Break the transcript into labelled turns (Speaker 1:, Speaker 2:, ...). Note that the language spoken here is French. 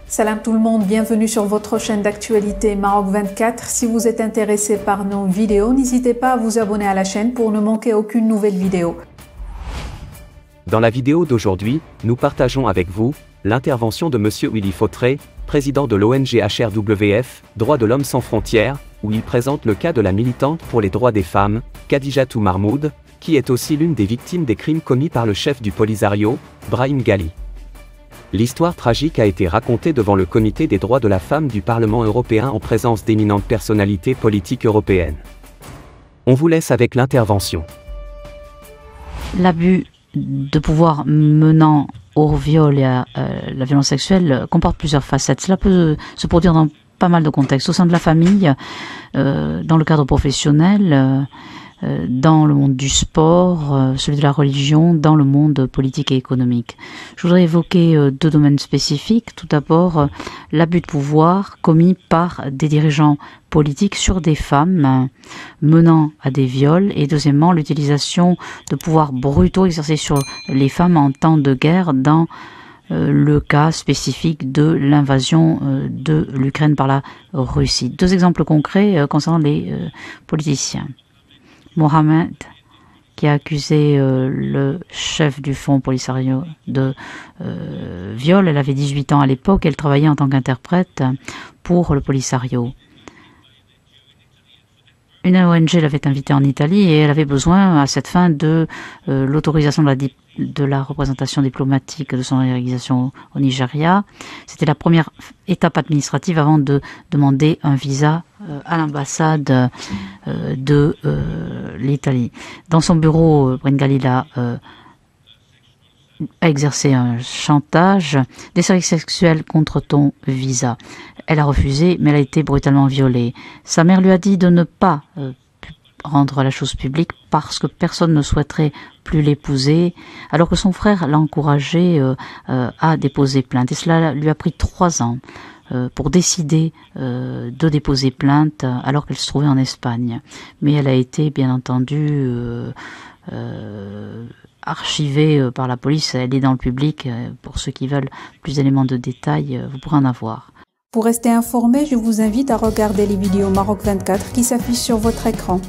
Speaker 1: Salam tout le monde, bienvenue sur votre chaîne d'actualité Maroc 24. Si vous êtes intéressé par nos vidéos, n'hésitez pas à vous abonner à la chaîne pour ne manquer aucune nouvelle vidéo.
Speaker 2: Dans la vidéo d'aujourd'hui, nous partageons avec vous l'intervention de M. Willy Fautré, président de l'ONG HRWF, Droits de l'homme sans frontières, où il présente le cas de la militante pour les droits des femmes, Khadijatou Marmoud, qui est aussi l'une des victimes des crimes commis par le chef du Polisario, Brahim Ghali. L'histoire tragique a été racontée devant le Comité des droits de la femme du Parlement européen en présence d'éminentes personnalités politiques européennes. On vous laisse avec l'intervention.
Speaker 3: L'abus de pouvoir menant au viol et à la violence sexuelle comporte plusieurs facettes. Cela peut se produire dans pas mal de contextes, au sein de la famille, dans le cadre professionnel, dans le monde du sport, celui de la religion, dans le monde politique et économique. Je voudrais évoquer deux domaines spécifiques. Tout d'abord, l'abus de pouvoir commis par des dirigeants politiques sur des femmes menant à des viols, et deuxièmement, l'utilisation de pouvoirs brutaux exercés sur les femmes en temps de guerre dans le cas spécifique de l'invasion de l'Ukraine par la Russie. Deux exemples concrets concernant les politiciens. Mohamed, qui a accusé le chef du Fonds Polisario de viol. Elle avait 18 ans à l'époque, elle travaillait en tant qu'interprète pour le Polisario. Une ONG l'avait invitée en Italie et elle avait besoin à cette fin de l'autorisation de la représentation diplomatique de son organisation au Nigeria. C'était la première étape administrative avant de demander un visa à l'ambassade de l'Italie. Dans son bureau, Brahim Ghali a exercé un chantage, des services sexuels contre ton visa. Elle a refusé, mais elle a été brutalement violée. Sa mère lui a dit de ne pas rendre la chose publique parce que personne ne souhaiterait plus l'épouser, alors que son frère l'a encouragé à déposer plainte. Et cela lui a pris 3 ans pour décider de déposer plainte alors qu'elle se trouvait en Espagne. Mais elle a été, bien entendu, archivée par la police. Elle est dans le public. Pour ceux qui veulent plus d'éléments de détail, vous pourrez en avoir.
Speaker 1: Pour rester informé, je vous invite à regarder les vidéos Maroc 24 qui s'affichent sur votre écran.